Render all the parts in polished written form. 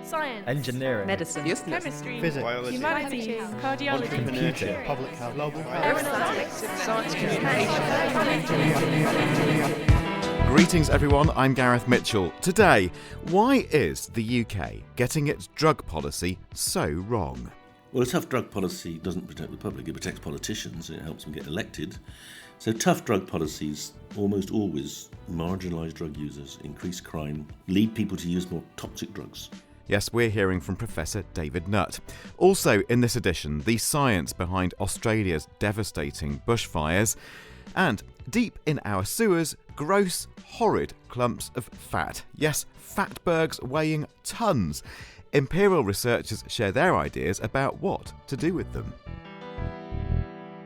Science, engineering, medicine, chemistry, physics, biology, humanities, cardiology, computer, public health, global science communication. Greetings everyone, I'm Gareth Mitchell. Today, why is the UK getting its drug policy so wrong? Well, a tough drug policy doesn't protect the public, it protects politicians, it helps them get elected. So tough drug policies almost always marginalise drug users, increase crime, lead people to use more toxic drugs. Yes, we're hearing from Professor David Nutt. Also in this edition, the science behind Australia's devastating bushfires, and deep in our sewers, gross, horrid clumps of fat. Yes, Fatbergs weighing tons. Imperial researchers share their ideas about what to do with them.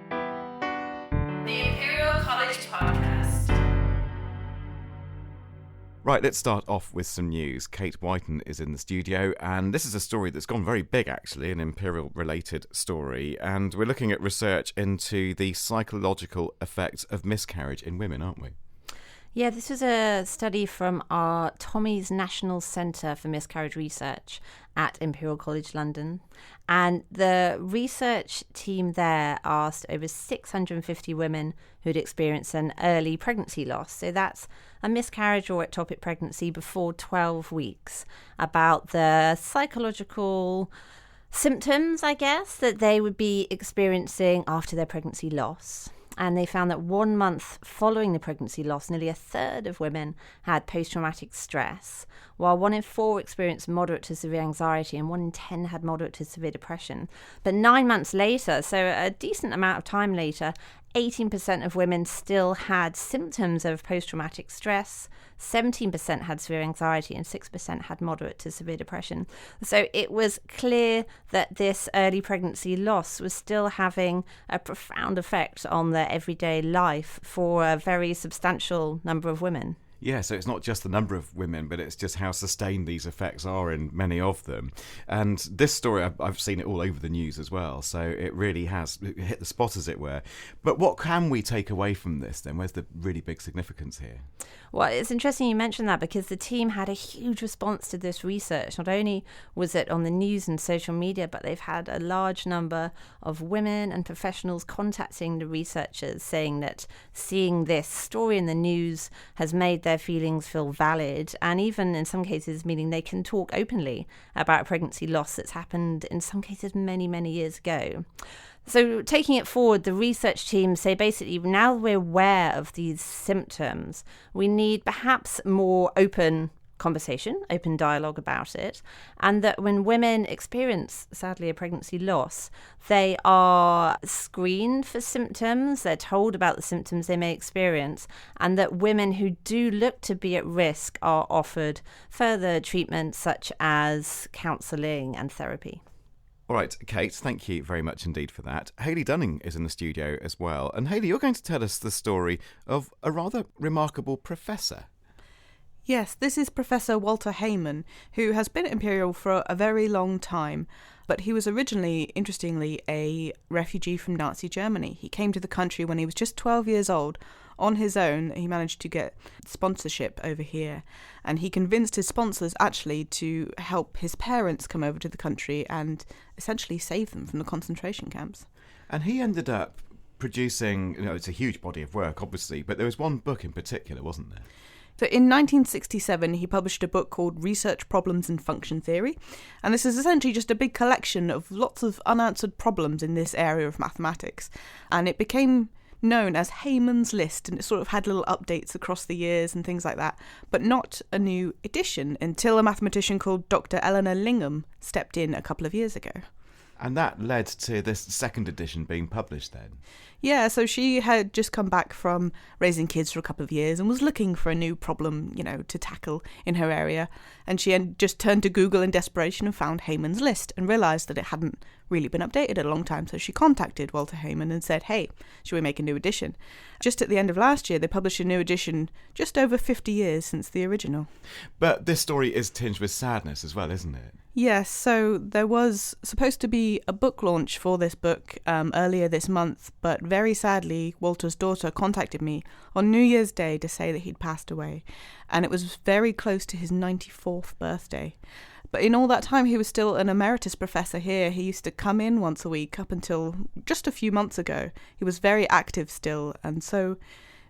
The Imperial College Podcast. Right, let's start off with some news. Kate Whiten is in the studio, and this is a story that's gone very big, actually, an Imperial-related story, and we're looking at research into the psychological effects of miscarriage in women, aren't we? Yeah, this was a study from our Tommy's National Centre for Miscarriage Research at Imperial College London. And the research team there asked over 650 women who'd experienced an early pregnancy loss. So that's a miscarriage or ectopic pregnancy before 12 weeks, about the psychological symptoms, I guess, that they would be experiencing after their pregnancy loss. And they found that 1 month following the pregnancy loss, nearly a third of women had post-traumatic stress, while 1 in 4 experienced moderate to severe anxiety and 1 in 10 had moderate to severe depression. But 9 months later, so a decent amount of time later, 18% of women still had symptoms of post-traumatic stress, 17% had severe anxiety, and 6% had moderate to severe depression. So it was clear that this early pregnancy loss was still having a profound effect on their everyday life for a very substantial number of women. Yeah, so it's not just the number of women, but it's just how sustained these effects are in many of them. And this story, I've seen it all over the news as well, so it really has hit the spot, as it were. But what can we take away from this then? Where's the really big significance here? Well, it's interesting you mentioned that, because the team had a huge response to this research. Not only was it on the news and social media, but they've had a large number of women and professionals contacting the researchers saying that seeing this story in the news has made their feelings feel valid, and even in some cases meaning they can talk openly about a pregnancy loss that's happened in some cases many, many years ago. So taking it forward, the research team say basically now we're aware of these symptoms, we need perhaps more open conversation, open dialogue about it, and that when women experience, sadly, a pregnancy loss, they are screened for symptoms, they're told about the symptoms they may experience, and that women who do look to be at risk are offered further treatment such as counselling and therapy. All right, Kate, thank you very much indeed for that. Hayley Dunning is in the studio as well. And Hayley, you're going to tell us the story of a rather remarkable professor. Yes, this is Professor Walter Heyman, who has been at Imperial for a very long time. But he was originally, interestingly, a refugee from Nazi Germany. He came to the country when he was just 12 years old. On his own, he managed to get sponsorship over here, and he convinced his sponsors actually to help his parents come over to the country and essentially save them from the concentration camps. And he ended up producing, it's a huge body of work, obviously, but there was one book in particular, wasn't there? So in 1967, he published a book called Research Problems in Function Theory, and this is essentially just a big collection of lots of unanswered problems in this area of mathematics, and it became known as Heyman's List, and it sort of had little updates across the years and things like that, but not a new edition until a mathematician called Dr. Eleanor Lingham stepped in a couple of years ago. And that led to this second edition being published then? Yeah, so she had just come back from raising kids for a couple of years and was looking for a new problem, to tackle in her area. And she had just turned to Google in desperation and found Heyman's List and realised that it hadn't really been updated in a long time. So she contacted Walter Heyman and said, hey, should we make a new edition? Just at the end of last year, they published a new edition just over 50 years since the original. But this story is tinged with sadness as well, isn't it? Yes, so there was supposed to be a book launch for this book earlier this month, but very sadly, Walter's daughter contacted me on New Year's Day to say that he'd passed away, and it was very close to his 94th birthday. But in all that time, he was still an emeritus professor here. He used to come in once a week up until just a few months ago. He was very active still, and so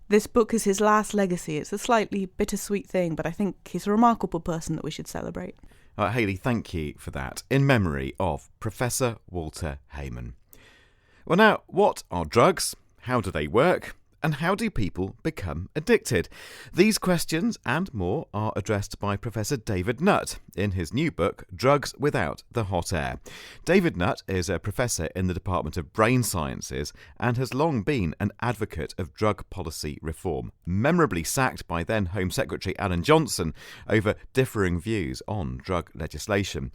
this book is his last legacy. It's a slightly bittersweet thing, but I think he's a remarkable person that we should celebrate. Hayley, thank you for that, in memory of Professor Walter Heyman. Well, now, what are drugs? How do they work? And how do people become addicted? These questions and more are addressed by Professor David Nutt in his new book, Drugs Without the Hot Air. David Nutt is a professor in the Department of Brain Sciences and has long been an advocate of drug policy reform, memorably sacked by then Home Secretary Alan Johnson over differing views on drug legislation.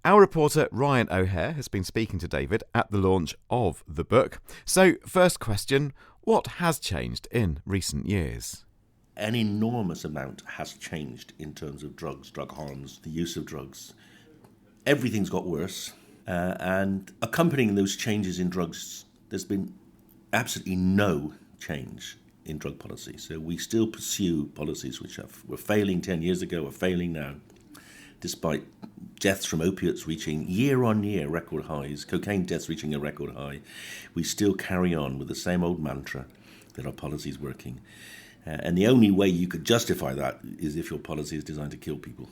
Our reporter Ryan O'Hare has been speaking to David at the launch of the book. So, first question, what has changed in recent years? An enormous amount has changed in terms of drugs, drug harms, the use of drugs. Everything's got worse, and accompanying those changes in drugs, there's been absolutely no change in drug policy. So we still pursue policies which were failing 10 years ago, are failing now, despite deaths from opiates reaching year-on-year record highs, cocaine deaths reaching a record high. We still carry on with the same old mantra that our policy is working. And the only way you could justify that is if your policy is designed to kill people.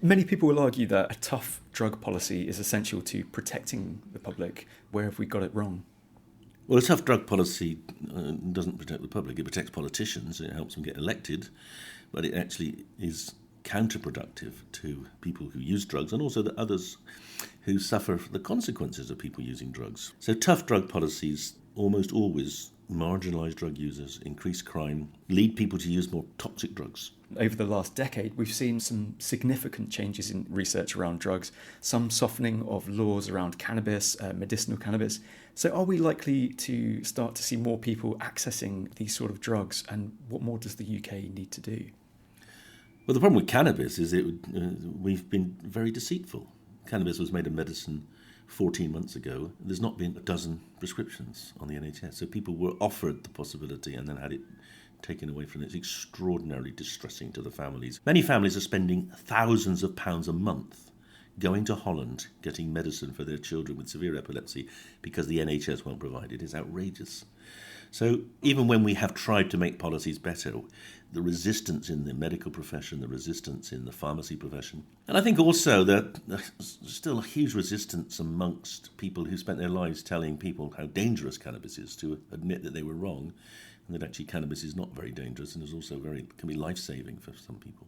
Many people will argue that a tough drug policy is essential to protecting the public. Where have we got it wrong? Well, a tough drug policy doesn't protect the public. It protects politicians. It helps them get elected. But it actually is counterproductive to people who use drugs and also the others who suffer the consequences of people using drugs. So tough drug policies almost always marginalise drug users, increase crime, lead people to use more toxic drugs. Over the last decade, we've seen some significant changes in research around drugs, some softening of laws around cannabis, medicinal cannabis. So are we likely to start to see more people accessing these sort of drugs, and what more does the UK need to do? Well, the problem with cannabis is we've been very deceitful. Cannabis was made a medicine 14 months ago. There's not been a dozen prescriptions on the NHS. So people were offered the possibility and then had it taken away from them. It's extraordinarily distressing to the families. Many families are spending thousands of pounds a month going to Holland, getting medicine for their children with severe epilepsy because the NHS won't provide it. It's outrageous. So even when we have tried to make policies better, the resistance in the medical profession, the resistance in the pharmacy profession, and I think also that there's still a huge resistance amongst people who spent their lives telling people how dangerous cannabis is to admit that they were wrong, and that actually cannabis is not very dangerous and is also can be life-saving for some people.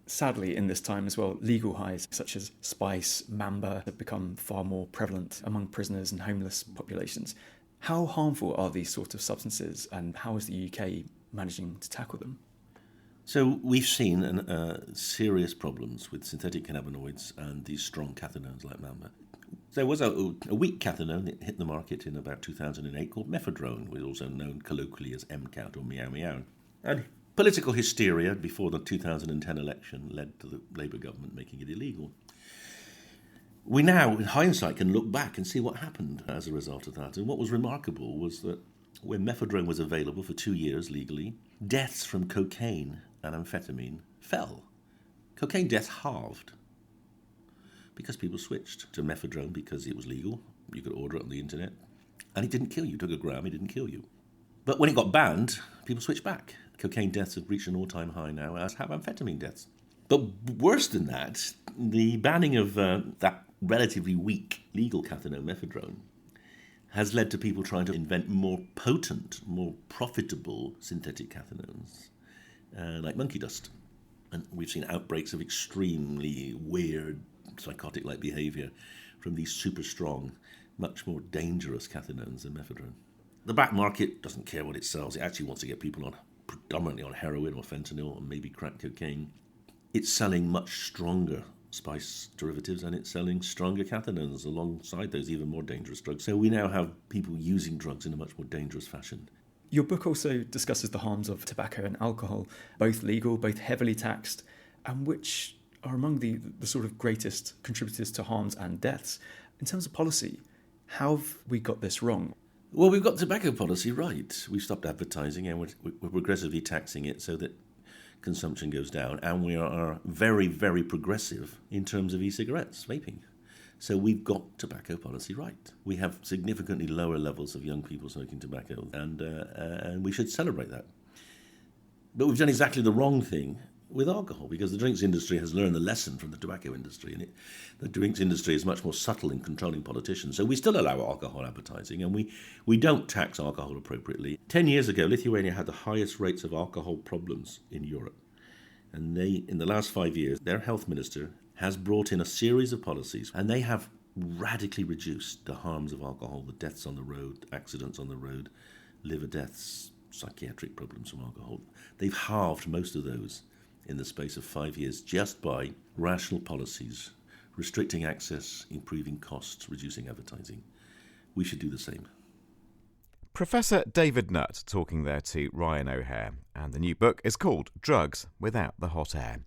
Sadly, in this time as well, legal highs such as spice, mamba have become far more prevalent among prisoners and homeless populations. How harmful are these sort of substances, and how is the UK managing to tackle them? So we've seen serious problems with synthetic cannabinoids and these strong cathinones like mamba. There was a weak cathinone that hit the market in about 2008 called mephedrone, which is also known colloquially as MCAT or meow meow. And political hysteria before the 2010 election led to the Labour government making it illegal. We now, in hindsight, can look back and see what happened as a result of that. And what was remarkable was that when mephedrone was available for 2 years legally, deaths from cocaine and amphetamine fell. Cocaine deaths halved because people switched to mephedrone because it was legal. You could order it on the internet. And it didn't kill you. You took a gram, it didn't kill you. But when it got banned, people switched back. Cocaine deaths have reached an all-time high now, as have amphetamine deaths. But worse than that, the banning of that relatively weak legal cathinone mephedrone has led to people trying to invent more potent, more profitable synthetic cathinones, like monkey dust. And we've seen outbreaks of extremely weird, psychotic-like behaviour from these super strong, much more dangerous cathinones than mephedrone. The black market doesn't care what it sells. It actually wants to get people on predominantly on heroin or fentanyl or maybe crack cocaine. It's selling much stronger spice derivatives and it's selling stronger cathinones alongside those even more dangerous drugs. So we now have people using drugs in a much more dangerous fashion. Your book also discusses the harms of tobacco and alcohol, both legal, both heavily taxed, and which are among the sort of greatest contributors to harms and deaths. In terms of policy, how have we got this wrong? Well, we've got tobacco policy right. We've stopped advertising and we're progressively taxing it so that consumption goes down. And we are very, very progressive in terms of e-cigarettes, vaping. So we've got tobacco policy right. We have significantly lower levels of young people smoking tobacco, and we should celebrate that. But we've done exactly the wrong thing with alcohol, because the drinks industry has learned the lesson from the tobacco industry, and the drinks industry is much more subtle in controlling politicians. So we still allow alcohol advertising, and we don't tax alcohol appropriately. 10 years ago, Lithuania had the highest rates of alcohol problems in Europe. And in the last 5 years, their health minister has brought in a series of policies, and they have radically reduced the harms of alcohol, the deaths on the road, accidents on the road, liver deaths, psychiatric problems from alcohol. They've halved most of those in the space of 5 years just by rational policies, restricting access, improving costs, reducing advertising. We should do the same. Professor David Nutt talking there to Ryan O'Hare, and the new book is called Drugs Without the Hot Air.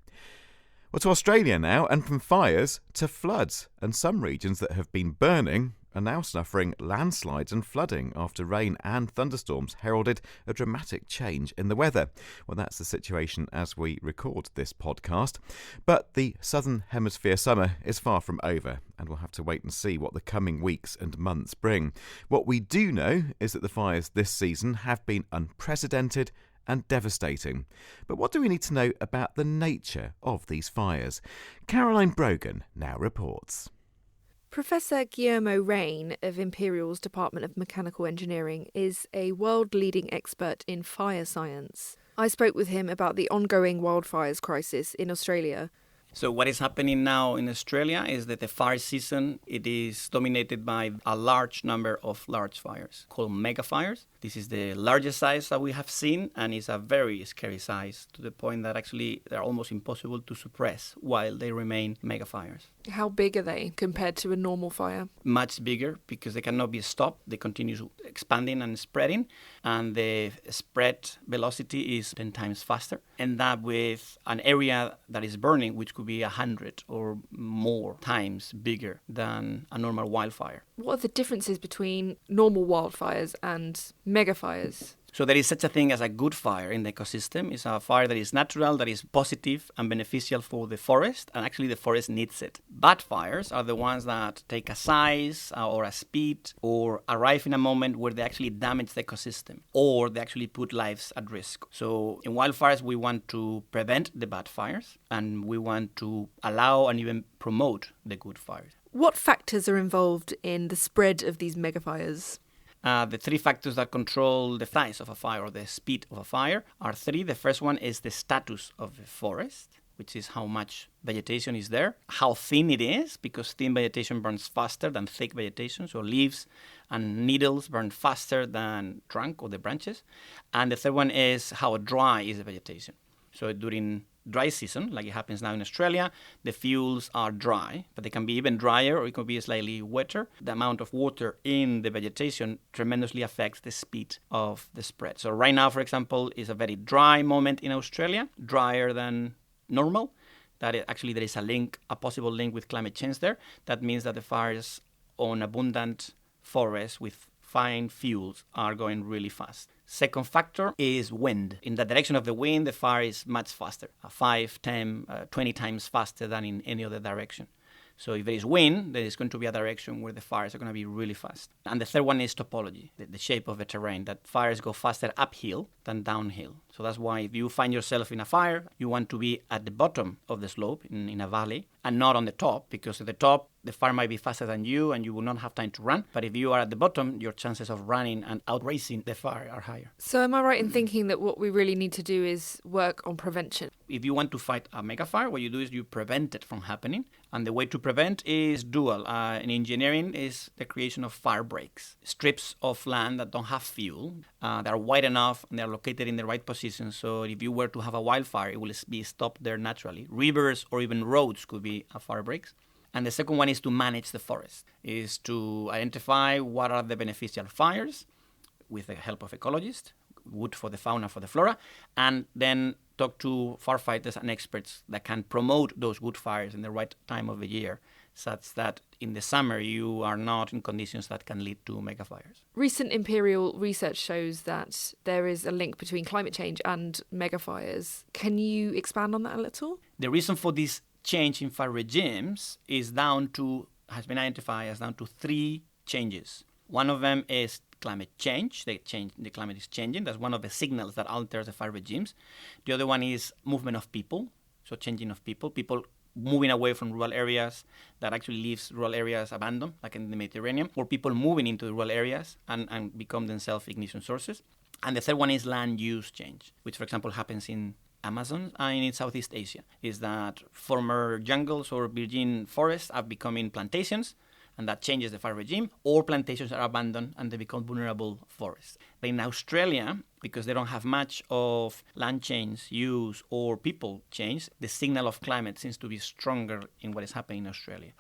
Well, to Australia now, and from fires to floods, and some regions that have been burning are now suffering landslides and flooding after rain and thunderstorms heralded a dramatic change in the weather. Well, that's the situation as we record this podcast. But the Southern Hemisphere summer is far from over, and we'll have to wait and see what the coming weeks and months bring. What we do know is that the fires this season have been unprecedented and devastating. But what do we need to know about the nature of these fires? Caroline Brogan now reports. Professor Guillermo Rain of Imperial's Department of Mechanical Engineering is a world-leading expert in fire science. I spoke with him about the ongoing wildfires crisis in Australia. So what is happening now in Australia is that the fire season, it is dominated by a large number of large fires called megafires. This is the largest size that we have seen, and it's a very scary size to the point that actually they're almost impossible to suppress while they remain megafires. How big are they compared to a normal fire? Much bigger, because they cannot be stopped. They continue expanding and spreading, and the spread velocity is 10 times faster. And that with an area that is burning, which could be 100 or more times bigger than a normal wildfire. What are the differences between normal wildfires and megafires? So there is such a thing as a good fire in the ecosystem. It's a fire that is natural, that is positive and beneficial for the forest, and actually the forest needs it. Bad fires are the ones that take a size or a speed or arrive in a moment where they actually damage the ecosystem or they actually put lives at risk. So in wildfires, we want to prevent the bad fires, and we want to allow and even promote the good fires. What factors are involved in the spread of these megafires? The three factors that control the size of a fire or the speed of a fire are three. The first one is the status of the forest, which is how much vegetation is there, how thin it is, because thin vegetation burns faster than thick vegetation, so leaves and needles burn faster than trunk or the branches. And the third one is how dry is the vegetation. So during dry season, like it happens now in Australia, the fuels are dry, but they can be even drier or it could be slightly wetter. The amount of water in the vegetation tremendously affects the speed of the spread. So right now, for example, is a very dry moment in Australia, drier than normal. There is a possible link with climate change there. That means that the fires on abundant forests with fine fuels are going really fast. Second factor is wind. In the direction of the wind, the fire is much faster, 5, 10, 20 times faster than in any other direction. So if there is wind, there is going to be a direction where the fires are going to be really fast. And the third one is topology, the shape of the terrain, that fires go faster uphill than downhill. So that's why if you find yourself in a fire, you want to be at the bottom of the slope in a valley and not on the top, because at the top, the fire might be faster than you and you will not have time to run. But if you are at the bottom, your chances of running and outracing the fire are higher. So am I right in thinking that what we really need to do is work on prevention? If you want to fight a megafire, what you do is you prevent it from happening. And the way to prevent is dual. In engineering is the creation of fire breaks, strips of land that don't have fuel, that are wide enough and they're located in the right position. So if you were to have a wildfire, it will be stopped there naturally. Rivers or even roads could be fire breaks. And the second one is to manage the forest, is to identify what are the beneficial fires with the help of ecologists, wood for the fauna, for the flora, and then talk to firefighters and experts that can promote those wood fires in the right time of the year, such that in the summer you are not in conditions that can lead to megafires. Recent imperial research shows that there is a link between climate change and megafires. Can you expand on that a little? The reason for this change in fire regimes has been identified as down to 3 changes. One of them is climate change. The climate is changing. That's one of the signals that alters the fire regimes. The other one is movement of people, so changing of people moving away from rural areas that actually leaves rural areas abandoned, like in the Mediterranean, or people moving into the rural areas and become themselves ignition sources. And the third one is land use change, which, for example, happens in Amazon and in Southeast Asia, is that former jungles or virgin forests are becoming plantations, and that changes the fire regime, or plantations are abandoned and they become vulnerable forests. But in Australia, because they don't have much of land change, use, or people change, the signal of climate seems to be stronger in what is happening in Australia.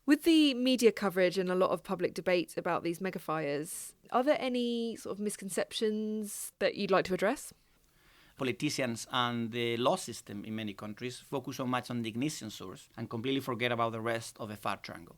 With the media coverage and a lot of public debate about these megafires, are there any sort of misconceptions that you'd like to address? Politicians and the law system in many countries focus so much on the ignition source and completely forget about the rest of the fire triangle.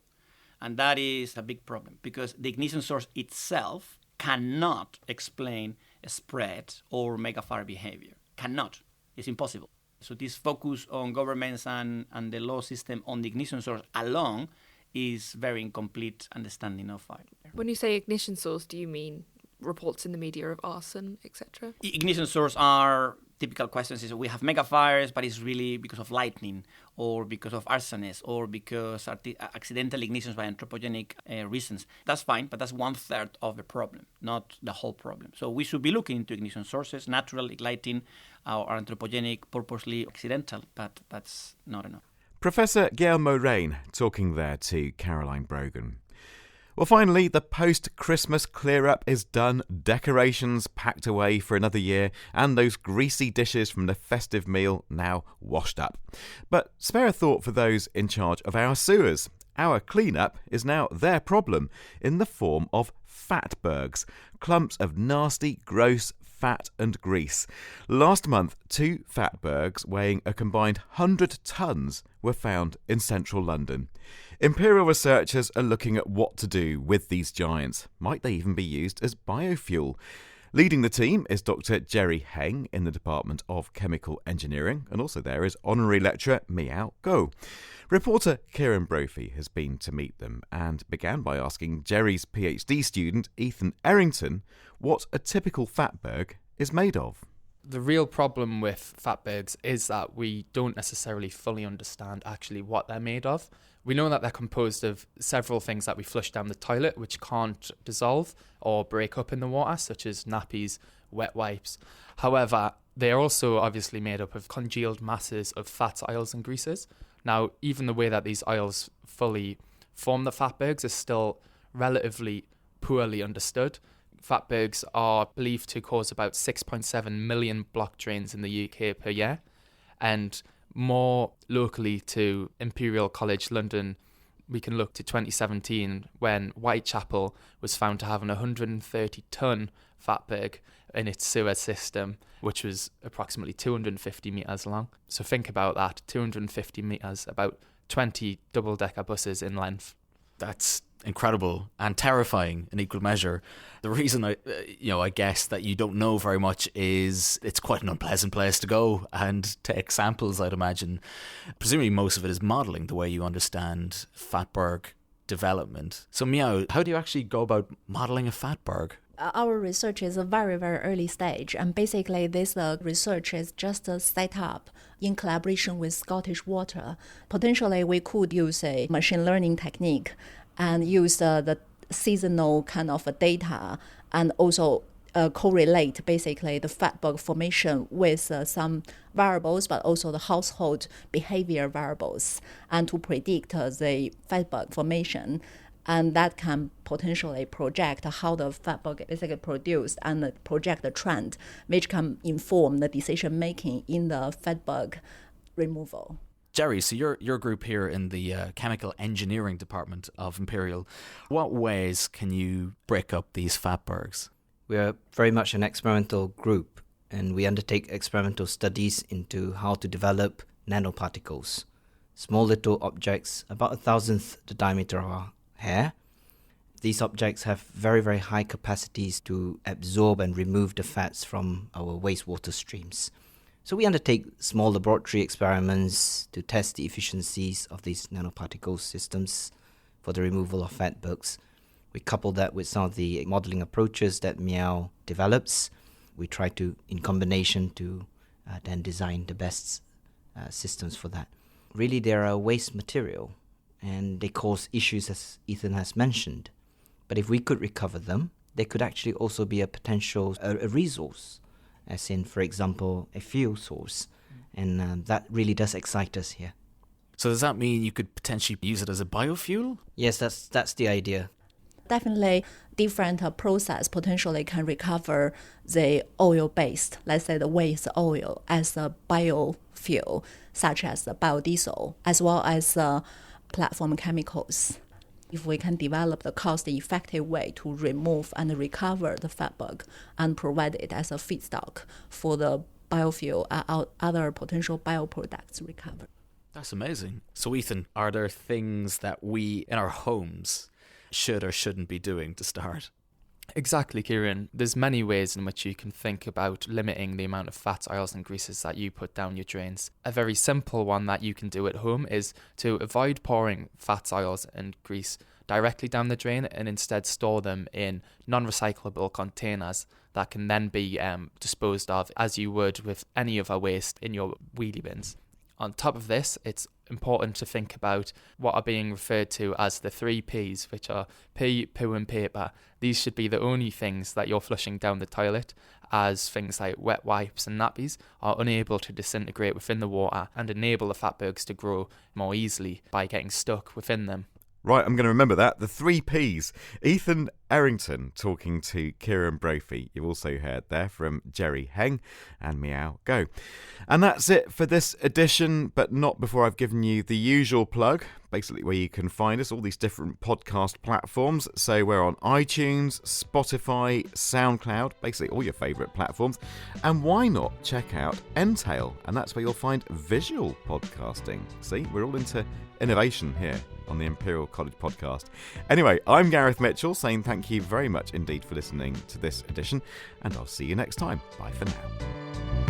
And that is a big problem because the ignition source itself cannot explain a spread or megafire behavior. Cannot. It's impossible. So this focus on governments and the law system on the ignition source alone is very incomplete understanding of fire. When you say ignition source, do you mean reports in the media of arson, etc.? Ignition source are typical questions. Is we have megafires, but it's really because of lightning or because of arsonists or because accidental ignitions by anthropogenic reasons. That's fine, but that's 1/3 of the problem, not the whole problem. So we should be looking into ignition sources, natural lighting, or anthropogenic, purposely accidental, but that's not enough. Professor Guillermo Rain talking there to Caroline Brogan. Well, finally, the post-Christmas clear-up is done, decorations packed away for another year, and those greasy dishes from the festive meal now washed up. But spare a thought for those in charge of our sewers. Our clean-up is now their problem, in the form of Fatbergs, clumps of nasty, gross fat and grease. Last month, 2 Fatbergs weighing a combined 100 tonnes were found in central London. Imperial researchers are looking at what to do with these giants. Might they even be used as biofuel? Leading the team is Dr. Jerry Heng in the Department of Chemical Engineering, and also there is Honorary Lecturer Miao Go. Reporter Kieran Brophy has been to meet them and began by asking Jerry's PhD student Ethan Errington what a typical Fatberg is made of. The real problem with Fatbergs is that we don't necessarily fully understand actually what they're made of. We know that they're composed of several things that we flush down the toilet which can't dissolve or break up in the water, such as nappies, wet wipes. However, they're also obviously made up of congealed masses of fats, oils and greases. Now, even the way that these oils fully form the Fatbergs is still relatively poorly understood. Fatbergs are believed to cause about 6.7 million block drains in the UK per year, and more locally to Imperial College London, we can look to 2017 when Whitechapel was found to have an 130-tonne Fatberg in its sewer system, which was approximately 250 metres long. So think about that, 250 metres, about 20 double-decker buses in length. That's incredible and terrifying in equal measure. The reason I guess that you don't know very much is it's quite an unpleasant place to go and take samples, I'd imagine. Presumably most of it is modelling the way you understand Fatberg development. So Miao, how do you actually go about modelling a Fatberg? Our research is a very, very early stage, and basically this research is just set up in collaboration with Scottish Water. Potentially we could use a machine learning technique and use the seasonal kind of data and also correlate basically the Fatberg formation with some variables, but also the household behavior variables, and to predict the Fatberg formation. And that can potentially project how the Fatberg is basically produced and project the trend, which can inform the decision making in the Fatberg removal. Jerry, so your group here in the Chemical Engineering Department of Imperial, what ways can you break up these Fatbergs? We're very much an experimental group, and we undertake experimental studies into how to develop nanoparticles, small little objects about 1,000th the diameter of our hair. These objects have very, very high capacities to absorb and remove the fats from our wastewater streams. So we undertake small laboratory experiments to test the efficiencies of these nanoparticle systems for the removal of fatbergs. We couple that with some of the modeling approaches that Meow develops. We try to, in combination, to then design the best systems for that. Really, they are a waste material, and they cause issues, as Ethan has mentioned. But if we could recover them, they could actually also be a potential a resource, as in, for example, a fuel source. And that really does excite us here. So does that mean you could potentially use it as a biofuel? Yes, that's the idea. Definitely different process potentially can recover the oil-based, let's say the waste oil, as a biofuel, such as the biodiesel, as well as platform chemicals. If we can develop the cost-effective way to remove and recover the fatberg and provide it as a feedstock for the biofuel and other potential bioproducts recovered. That's amazing. So Ethan, are there things that we in our homes should or shouldn't be doing to start? Exactly, Kieran. There's many ways in which you can think about limiting the amount of fats, oils and greases that you put down your drains. A very simple one that you can do at home is to avoid pouring fats, oils and grease directly down the drain and instead store them in non-recyclable containers that can then be disposed of as you would with any other waste in your wheelie bins. On top of this, it's important to think about what are being referred to as the 3 Ps, which are pee, poo and paper. These should be the only things that you're flushing down the toilet, as things like wet wipes and nappies are unable to disintegrate within the water and enable the fatbergs to grow more easily by getting stuck within them. Right, I'm going to remember that. The 3 Ps. Ethan Errington talking to Kieran Brophy. You've also heard there from Jerry Heng and Meow Go. And that's it for this edition, but not before I've given you the usual plug, basically where you can find us, all these different podcast platforms. So we're on iTunes, Spotify, SoundCloud, basically all your favourite platforms. And why not check out Entail? And that's where you'll find visual podcasting. See, we're all into innovation here on the Imperial College podcast. Anyway, I'm Gareth Mitchell saying thank you very much indeed for listening to this edition, and I'll see you next time. Bye for now.